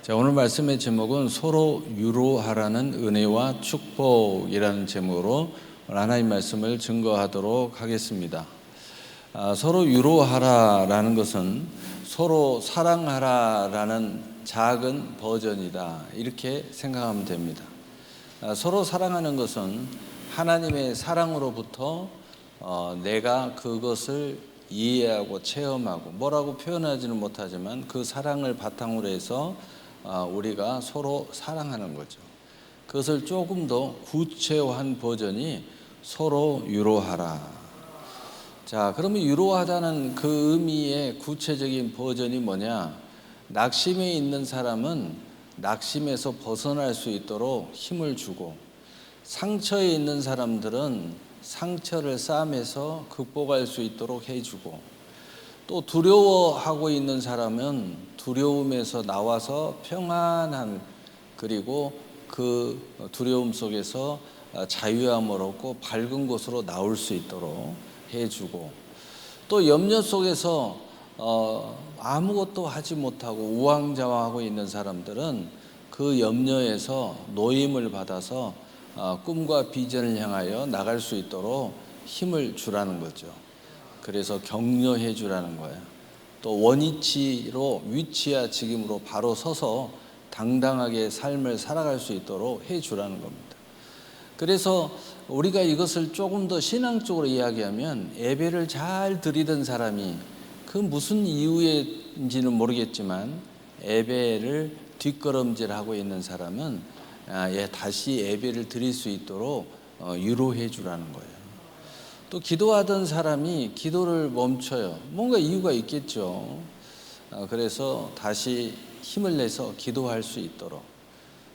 자, 오늘 말씀의 제목은 서로 유로하라는 은혜와 축복이라는 제목으로 하나님 말씀을 증거하도록 하겠습니다. 서로 유로하라라는 것은 서로 사랑하라라는 작은 버전이다, 이렇게 생각하면 됩니다. 서로 사랑하는 것은 하나님의 사랑으로부터 내가 그것을 이해하고 체험하고 뭐라고 표현하지는 못하지만 그 사랑을 바탕으로 해서 우리가 서로 사랑하는 거죠. 그것을 조금 더 구체화한 버전이 서로 유로하라. 자, 그러면 유로하다는 그 의미의 구체적인 버전이 뭐냐? 낙심에 있는 사람은 낙심에서 벗어날 수 있도록 힘을 주고, 상처에 있는 사람들은 상처를 싸매서 극복할 수 있도록 해주고, 또 두려워하고 있는 사람은 두려움에서 나와서 평안한, 그리고 그 두려움 속에서 자유함을 얻고 밝은 곳으로 나올 수 있도록 해주고, 또 염려 속에서 아무것도 하지 못하고 우왕좌왕하고 있는 사람들은 그 염려에서 노임을 받아서 꿈과 비전을 향하여 나갈 수 있도록 힘을 주라는 거죠. 그래서 격려해 주라는 거예요. 또 원위치로 위치와 직임으로 바로 서서 당당하게 삶을 살아갈 수 있도록 해 주라는 겁니다. 그래서 우리가 이것을 조금 더 신앙적으로 이야기하면, 예배를 잘 드리던 사람이 그 무슨 이유인지는 모르겠지만 예배를 뒷걸음질하고 있는 사람은 다시 예배를 드릴 수 있도록 유로해 주라는 거예요. 또 기도하던 사람이 기도를 멈춰요. 뭔가 이유가 있겠죠. 그래서 다시 힘을 내서 기도할 수 있도록,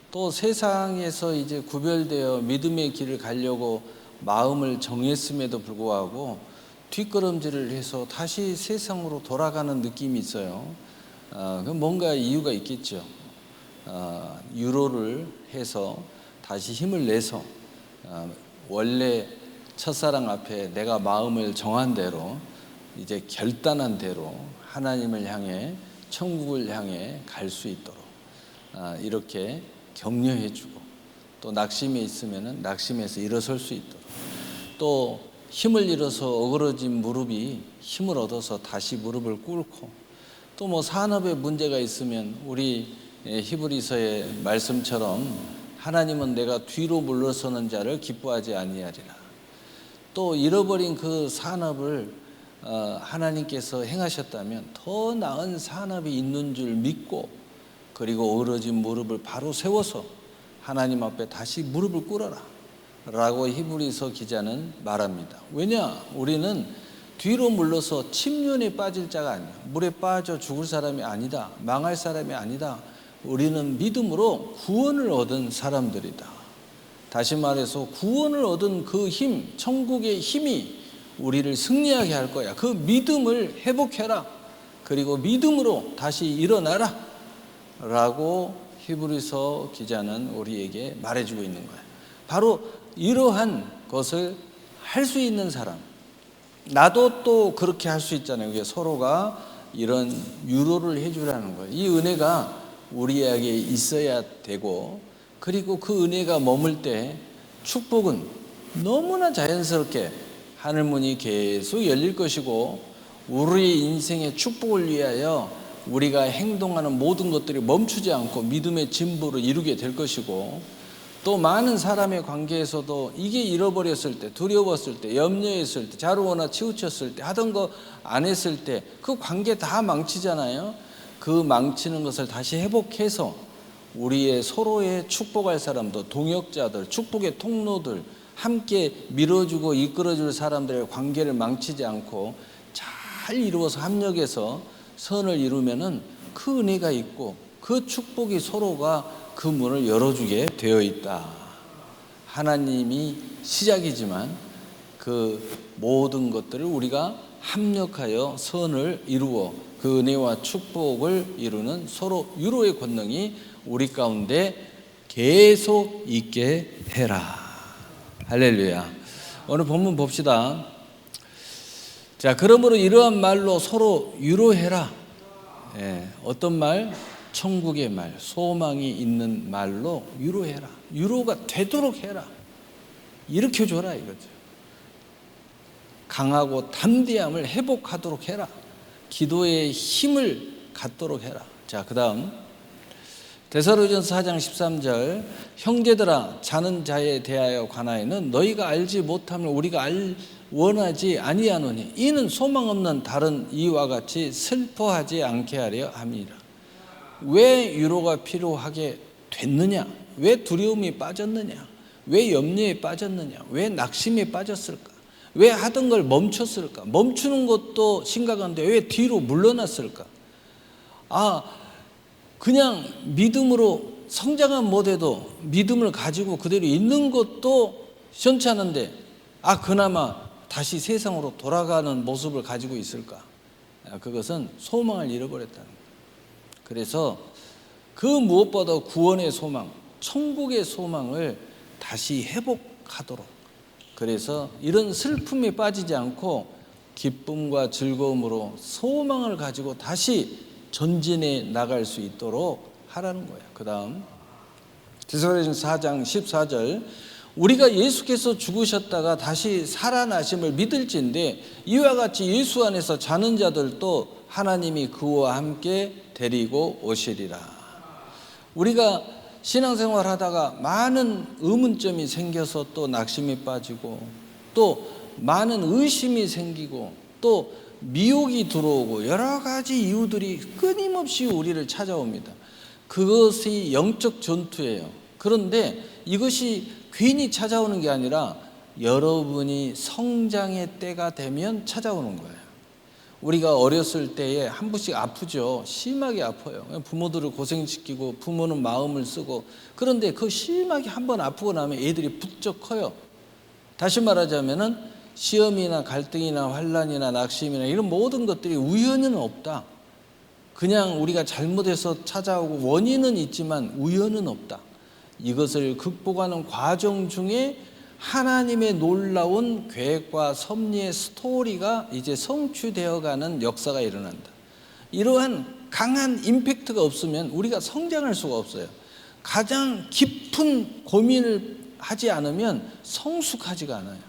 또 세상에서 이제 구별되어 믿음의 길을 가려고 마음을 정했음에도 불구하고 뒷걸음질을 해서 다시 세상으로 돌아가는 느낌이 있어요. 뭔가 이유가 있겠죠. 유로를 해서 다시 힘을 내서 원래 첫사랑 앞에 내가 마음을 정한 대로, 이제 결단한 대로 하나님을 향해, 천국을 향해 갈 수 있도록 이렇게 격려해 주고, 또 낙심에 있으면 낙심에서 일어설 수 있도록, 또 힘을 잃어서 어그러진 무릎이 힘을 얻어서 다시 무릎을 꿇고, 또 뭐 산업에 문제가 있으면 우리 히브리서의 말씀처럼 하나님은 내가 뒤로 물러서는 자를 기뻐하지 아니하리라. 또 잃어버린 그 산업을 하나님께서 행하셨다면 더 나은 산업이 있는 줄 믿고, 그리고 어그러진 무릎을 바로 세워서 하나님 앞에 다시 무릎을 꿇어라 라고 히브리서 기자는 말합니다. 왜냐? 우리는 뒤로 물러서 침륜에 빠질 자가 아니야. 물에 빠져 죽을 사람이 아니다. 망할 사람이 아니다. 우리는 믿음으로 구원을 얻은 사람들이다. 다시 말해서 구원을 얻은 그 힘, 천국의 힘이 우리를 승리하게 할 거야. 그 믿음을 회복해라. 그리고 믿음으로 다시 일어나라 라고 히브리서 기자는 우리에게 말해주고 있는 거야. 바로 이러한 것을 할 수 있는 사람, 나도 또 그렇게 할 수 있잖아요. 이게 서로가 이런 유로를 해주라는 거예요. 이 은혜가 우리에게 있어야 되고, 그리고 그 은혜가 머물 때 축복은 너무나 자연스럽게 하늘문이 계속 열릴 것이고, 우리의 인생의 축복을 위하여 우리가 행동하는 모든 것들이 멈추지 않고 믿음의 진보를 이루게 될 것이고, 또 많은 사람의 관계에서도 이게 잃어버렸을 때, 두려웠을 때, 염려했을 때, 자루거나 치우쳤을 때, 하던 거 안 했을 때 그 관계 다 망치잖아요. 그 망치는 것을 다시 회복해서 우리의 서로의 축복할 사람들, 동역자들, 축복의 통로들, 함께 밀어주고 이끌어줄 사람들의 관계를 망치지 않고 잘 이루어서 합력해서 선을 이루면은 그 은혜가 있고 그 축복이 서로가 그 문을 열어주게 되어 있다. 하나님이 시작이지만 그 모든 것들을 우리가 합력하여 선을 이루어 그 은혜와 축복을 이루는 서로 유로의 권능이 우리 가운데 계속 있게 해라. 할렐루야. 오늘 본문 봅시다. 자, 그러므로 이러한 말로 서로 유로해라. 어떤 말? 천국의 말, 소망이 있는 말로 위로해라. 위로가 되도록 해라. 일으켜줘라 이거죠. 강하고 담대함을 회복하도록 해라. 기도의 힘을 갖도록 해라. 자, 그 다음 데살로니가전서 4장 13절 형제들아 자는 자에 대하여 관하여는 너희가 알지 못함을 우리가 원하지 아니하노니 이는 소망 없는 다른 이와 같이 슬퍼하지 않게 하려 함이라. 왜 위로가 필요하게 됐느냐? 왜 두려움이 빠졌느냐? 왜 염려에 빠졌느냐? 왜 낙심에 빠졌을까? 왜 하던 걸 멈췄을까? 멈추는 것도 심각한데 왜 뒤로 물러났을까? 그냥 믿음으로 성장은 못해도 믿음을 가지고 그대로 있는 것도 시원치 않은데 그나마 다시 세상으로 돌아가는 모습을 가지고 있을까? 그것은 소망을 잃어버렸다는 거예요. 그래서 그 무엇보다 구원의 소망, 천국의 소망을 다시 회복하도록, 그래서 이런 슬픔에 빠지지 않고 기쁨과 즐거움으로 소망을 가지고 다시 전진해 나갈 수 있도록 하라는 거예요. 그 다음 데살로니가전서 4장 14절 우리가 예수께서 죽으셨다가 다시 살아나심을 믿을진데 이와 같이 예수 안에서 자는 자들도 하나님이 그와 함께 데리고 오시리라. 우리가 신앙생활 하다가 많은 의문점이 생겨서 또 낙심이 빠지고 또 많은 의심이 생기고 또 미혹이 들어오고 여러 가지 이유들이 끊임없이 우리를 찾아옵니다. 그것이 영적 전투예요. 그런데 이것이 괜히 찾아오는 게 아니라 여러분이 성장의 때가 되면 찾아오는 거예요. 우리가 어렸을 때에 한 번씩 아프죠. 심하게 아파요. 부모들을 고생시키고 부모는 마음을 쓰고, 그런데 그 심하게 한 번 아프고 나면 애들이 부쩍 커요. 다시 말하자면은 시험이나 갈등이나 환난이나 낙심이나 이런 모든 것들이 우연은 없다. 그냥 우리가 잘못해서 찾아오고 원인은 있지만 우연은 없다. 이것을 극복하는 과정 중에 하나님의 놀라운 계획과 섭리의 스토리가 이제 성취되어가는 역사가 일어난다. 이러한 강한 임팩트가 없으면 우리가 성장할 수가 없어요. 가장 깊은 고민을 하지 않으면 성숙하지가 않아요.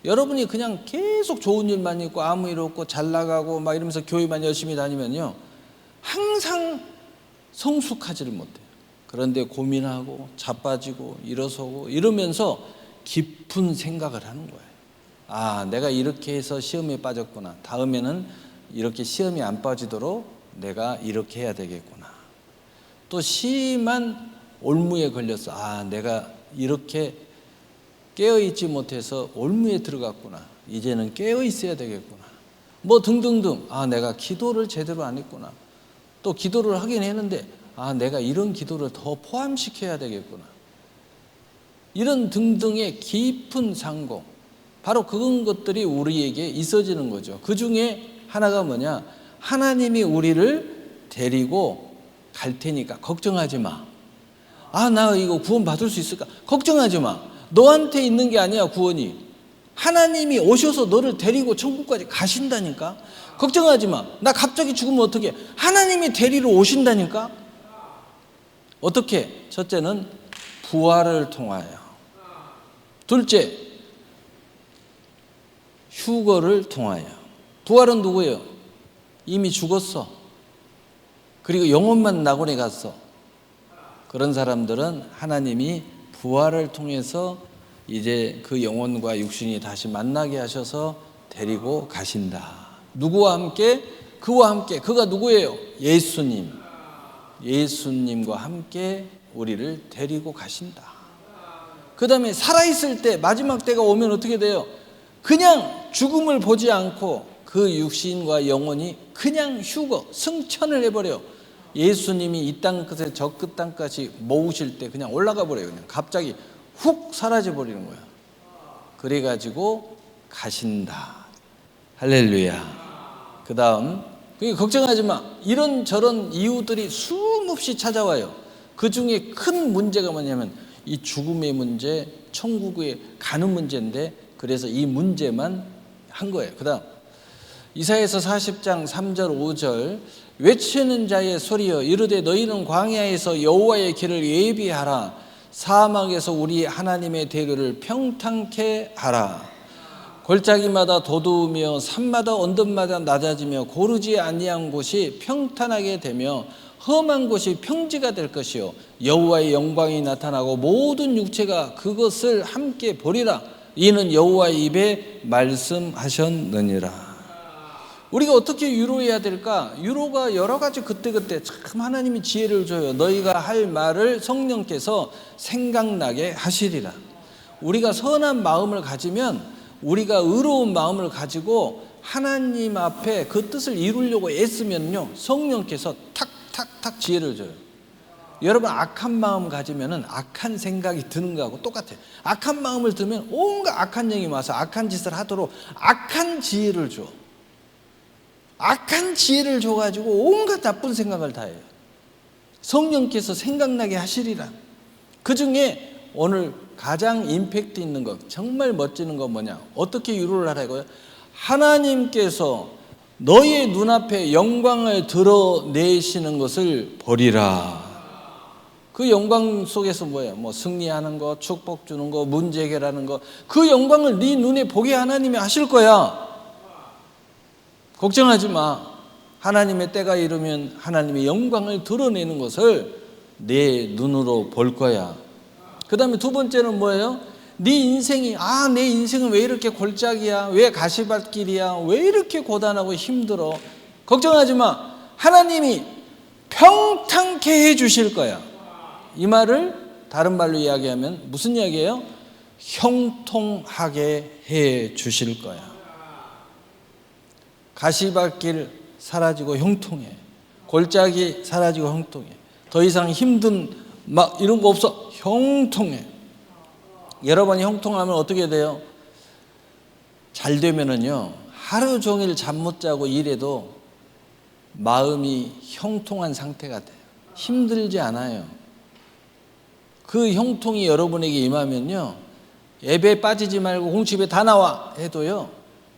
여러분이 그냥 계속 좋은 일만 있고 아무 일 없고 잘 나가고 막 이러면서 교회만 열심히 다니면요, 항상 성숙하지를 못해요. 그런데 고민하고 자빠지고 일어서고 이러면서 깊은 생각을 하는 거예요. 내가 이렇게 해서 시험에 빠졌구나. 다음에는 이렇게 시험이 안 빠지도록 내가 이렇게 해야 되겠구나. 또 심한 올무에 걸렸어. 내가 이렇게 깨어있지 못해서 올무에 들어갔구나. 이제는 깨어있어야 되겠구나. 뭐 등등등. 내가 기도를 제대로 안 했구나. 또 기도를 하긴 했는데 내가 이런 기도를 더 포함시켜야 되겠구나. 이런 등등의 깊은 상고, 바로 그런 것들이 우리에게 있어지는 거죠. 그 중에 하나가 뭐냐? 하나님이 우리를 데리고 갈 테니까 걱정하지 마. 나 이거 구원 받을 수 있을까? 걱정하지 마. 너한테 있는 게 아니야, 구원이. 하나님이 오셔서 너를 데리고 천국까지 가신다니까. 걱정하지 마. 나 갑자기 죽으면 어떡해? 하나님이 데리러 오신다니까. 어떻게? 첫째는 부활을 통하여, 둘째 휴거를 통하여. 부활은 누구예요? 이미 죽었어. 그리고 영혼만 낙원에 갔어. 그런 사람들은 하나님이 부활을 통해서 이제 그 영혼과 육신이 다시 만나게 하셔서 데리고 가신다. 누구와 함께? 그와 함께. 그가 누구예요? 예수님. 예수님과 함께 우리를 데리고 가신다. 그 다음에 살아있을 때, 마지막 때가 오면 어떻게 돼요? 그냥 죽음을 보지 않고 그 육신과 영혼이 그냥 휴거, 승천을 해버려. 예수님이 이 땅 끝에 저 끝 땅까지 모으실 때 그냥 올라가 버려요. 그냥 갑자기 훅 사라져 버리는 거야. 그래가지고 가신다. 할렐루야. 그 다음, 걱정하지 마. 이런저런 이유들이 수없이 찾아와요. 그 중에 큰 문제가 뭐냐면 이 죽음의 문제, 천국에 가는 문제인데, 그래서 이 문제만 한 거예요. 그 다음 이사야서 40장 3절 5절 외치는 자의 소리여 이르되 너희는 광야에서 여호와의 길을 예비하라. 사막에서 우리 하나님의 대교를 평탄케 하라. 골짜기마다 돋우며 산마다 언덕마다 낮아지며 고르지 아니한 곳이 평탄하게 되며 험한 곳이 평지가 될 것이요 여호와의 영광이 나타나고 모든 육체가 그것을 함께 보리라. 이는 여호와의 입에 말씀하셨느니라. 우리가 어떻게 위로해야 될까? 위로가 여러 가지 그때그때 참 하나님이 지혜를 줘요. 너희가 할 말을 성령께서 생각나게 하시리라. 우리가 선한 마음을 가지면, 우리가 의로운 마음을 가지고 하나님 앞에 그 뜻을 이루려고 애쓰면요, 성령께서 탁탁탁 지혜를 줘요. 여러분, 악한 마음 가지면은 악한 생각이 드는 거하고 똑같아요. 악한 마음을 들면 온갖 악한 영이 와서 악한 짓을 하도록 악한 지혜를 줘. 악한 지혜를 줘가지고 온갖 나쁜 생각을 다 해요. 성령께서 생각나게 하시리라. 그 중에 오늘 가장 임팩트 있는 것, 정말 멋지는 건 뭐냐? 어떻게 위로를 하라고요? 하나님께서 너의 눈앞에 영광을 드러내시는 것을 보리라. 그 영광 속에서 뭐예요? 뭐 승리하는 거, 축복 주는 거, 문제 해결하는 거, 그 영광을 네 눈에 보게 하나님이 하실 거야. 걱정하지 마. 하나님의 때가 이르면 하나님의 영광을 드러내는 것을 내 눈으로 볼 거야. 그 다음에 두 번째는 뭐예요? 네 인생이, 내 인생은 왜 이렇게 골짜기야? 왜 가시밭길이야? 왜 이렇게 고단하고 힘들어? 걱정하지 마. 하나님이 평탄케 해 주실 거야. 이 말을 다른 말로 이야기하면 무슨 이야기예요? 형통하게 해 주실 거야. 가시밭길 사라지고 형통해. 골짜기 사라지고 형통해. 더 이상 힘든 막 이런 거 없어. 형통해. 여러분이 형통하면 어떻게 돼요? 잘 되면은요, 하루 종일 잠 못 자고 일해도 마음이 형통한 상태가 돼요. 힘들지 않아요. 그 형통이 여러분에게 임하면요, 예배에 빠지지 말고 공집에 다 나와 해도요,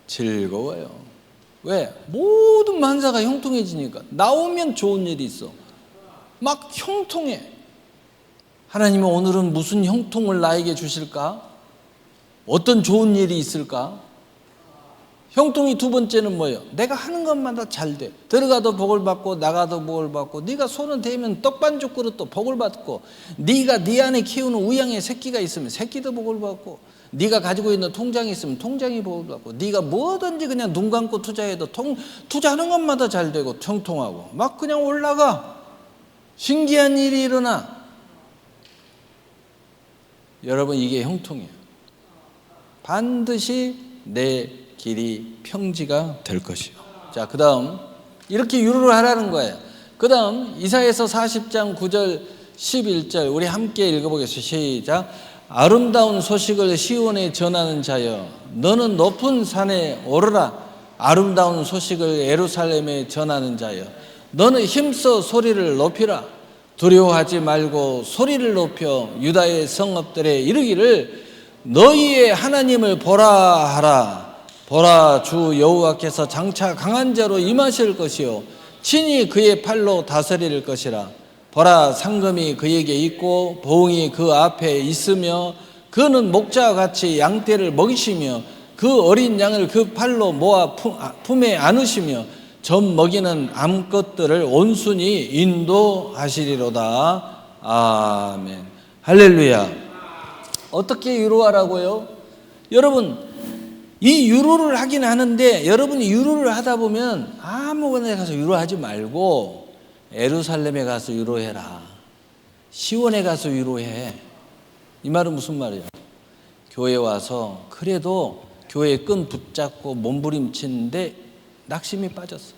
즐거워요. 왜? 모든 만사가 형통해지니까. 나오면 좋은 일이 있어. 막 형통해. 하나님은 오늘은 무슨 형통을 나에게 주실까? 어떤 좋은 일이 있을까? 형통이 두 번째는 뭐예요? 내가 하는 것마다 잘 돼. 들어가도 복을 받고 나가도 복을 받고, 네가 손을 대면 떡반죽 그릇도 복을 받고, 네가 네 안에 키우는 우양의 새끼가 있으면 새끼도 복을 받고, 네가 가지고 있는 통장이 있으면 통장이 복을 받고, 네가 뭐든지 그냥 눈 감고 투자해도 투자하는 것마다 잘 되고 형통하고 막 그냥 올라가. 신기한 일이 일어나. 여러분, 이게 형통이에요. 반드시 내 길이 평지가 될 것이요. 자, 그 다음 이렇게 위로를 하라는 거예요. 그 다음 이사야서 40장 9절 11절 우리 함께 읽어보겠습니다. 시작. 아름다운 소식을 시온에 전하는 자여, 너는 높은 산에 오르라. 아름다운 소식을 예루살렘에 전하는 자여, 너는 힘써 소리를 높이라. 두려워하지 말고 소리를 높여 유다의 성읍들에 이르기를 너희의 하나님을 보라 하라. 보라, 주 여호와께서 장차 강한 자로 임하실 것이요 친히 그의 팔로 다스릴 것이라. 보라, 상금이 그에게 있고 보응이 그 앞에 있으며 그는 목자와 같이 양떼를 먹이시며 그 어린 양을 그 팔로 모아 품에 안으시며 젖 먹이는 암것들을 온순히 인도하시리로다. 아멘. 할렐루야. 어떻게 위로하라고요? 여러분, 이 위로를 하긴 하는데 여러분이 위로를 하다 보면 아무거나 가서 위로하지 말고 예루살렘에 가서 위로해라. 시온에 가서 위로해. 이 말은 무슨 말이에요? 교회 와서 그래도 교회 끈 붙잡고 몸부림치는데 낙심이 빠졌어.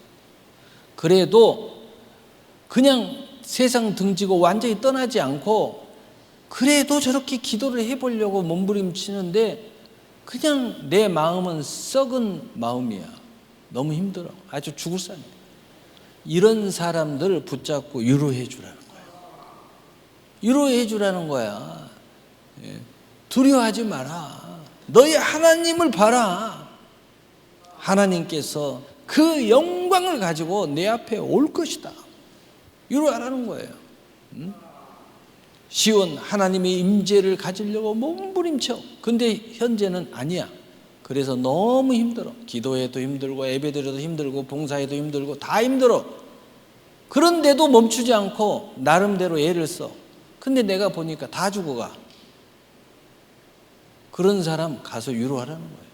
그래도 그냥 세상 등지고 완전히 떠나지 않고 그래도 저렇게 기도를 해보려고 몸부림치는데 그냥 내 마음은 썩은 마음이야. 너무 힘들어. 아주 죽을 사람이야. 이런 사람들 붙잡고 위로해 주라는 거야. 위로해 주라는 거야. 두려워하지 마라. 너희 하나님을 봐라. 하나님께서 그 영광을 가지고 내 앞에 올 것이다. 이러라는 거예요. 시온 하나님의 임재를 가지려고 몸부림쳐. 근데 현재는 아니야. 그래서 너무 힘들어. 기도해도 힘들고 예배드려도 힘들고 봉사해도 힘들고 다 힘들어. 그런데도 멈추지 않고 나름대로 애를 써. 근데 내가 보니까 다 죽어가. 그런 사람 가서 위로하라는 거예요.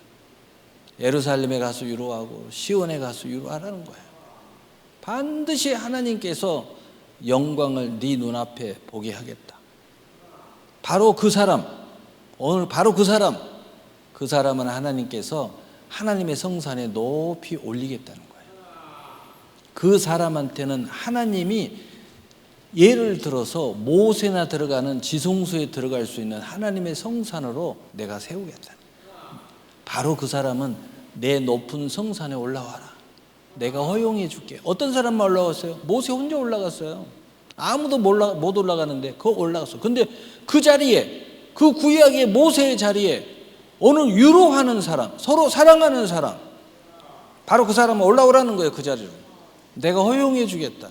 예루살렘에 가서 위로하고 시온에 가서 위로하라는 거예요. 반드시 하나님께서 영광을 네 눈앞에 보게 하겠다. 바로 그 사람, 오늘 바로 그 사람은 하나님께서 하나님의 성산에 높이 올리겠다는 거예요. 그 사람한테는 하나님이 예를 들어서 모세나 들어가는 지성소에 들어갈 수 있는 하나님의 성산으로 내가 세우겠다. 바로 그 사람은 내 높은 성산에 올라와라. 내가 허용해 줄게. 어떤 사람만 올라왔어요? 모세 혼자 올라갔어요. 아무도 못 올라가는데 그거 올라갔어. 근데 그 자리에, 그 구약의 모세의 자리에 어느 위로하는 사람, 서로 사랑하는 사람, 바로 그 사람은 올라오라는 거예요. 그 자리로 내가 허용해 주겠다.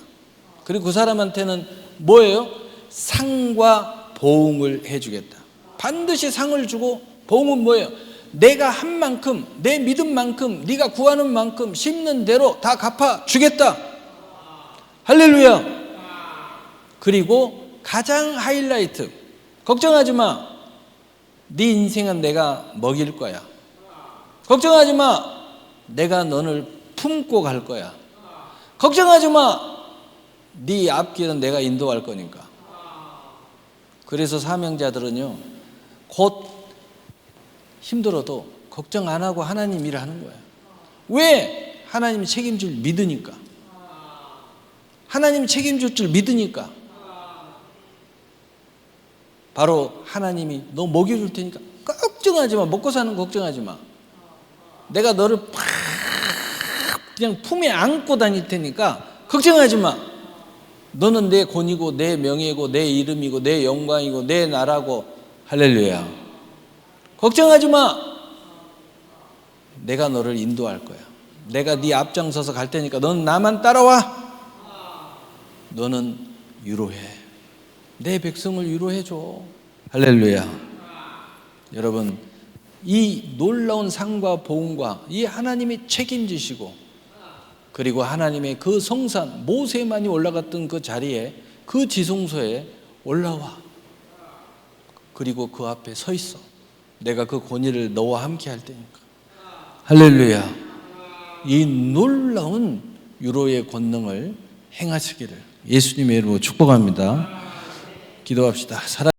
그리고 그 사람한테는 뭐예요? 상과 보응을 해주겠다. 반드시 상을 주고, 보응은 뭐예요? 내가 한 만큼, 내 믿음 만큼, 네가 구하는 만큼 심는 대로 다 갚아주겠다. 할렐루야. 그리고 가장 하이라이트, 걱정하지 마. 네 인생은 내가 먹일 거야. 걱정하지 마. 내가 너를 품고 갈 거야. 걱정하지 마. 네 앞길은 내가 인도할 거니까. 그래서 사명자들은요, 곧 힘들어도 걱정 안 하고 하나님 일을 하는 거예요. 왜? 하나님이 책임질 믿으니까. 하나님이 책임질 줄 믿으니까. 바로 하나님이 너 먹여줄 테니까 걱정하지 마. 먹고 사는 거 걱정하지 마. 내가 너를 팍 그냥 품에 안고 다닐 테니까 걱정하지 마. 너는 내 권위고 내 명예고 내 이름이고 내 영광이고 내 나라고. 할렐루야. 걱정하지 마. 내가 너를 인도할 거야. 내가 네 앞장서서 갈 테니까 넌 나만 따라와. 너는 위로해. 내 백성을 위로해 줘. 할렐루야. 여러분, 이 놀라운 상과 보응과 이 하나님이 책임지시고, 그리고 하나님의 그 성산, 모세만이 올라갔던 그 자리에, 그 지성소에 올라와. 그리고 그 앞에 서 있어. 내가 그 권위를 너와 함께 할 테니까. 할렐루야. 이 놀라운 위로의 권능을 행하시기를 예수님의 이름으로 축복합니다. 기도합시다.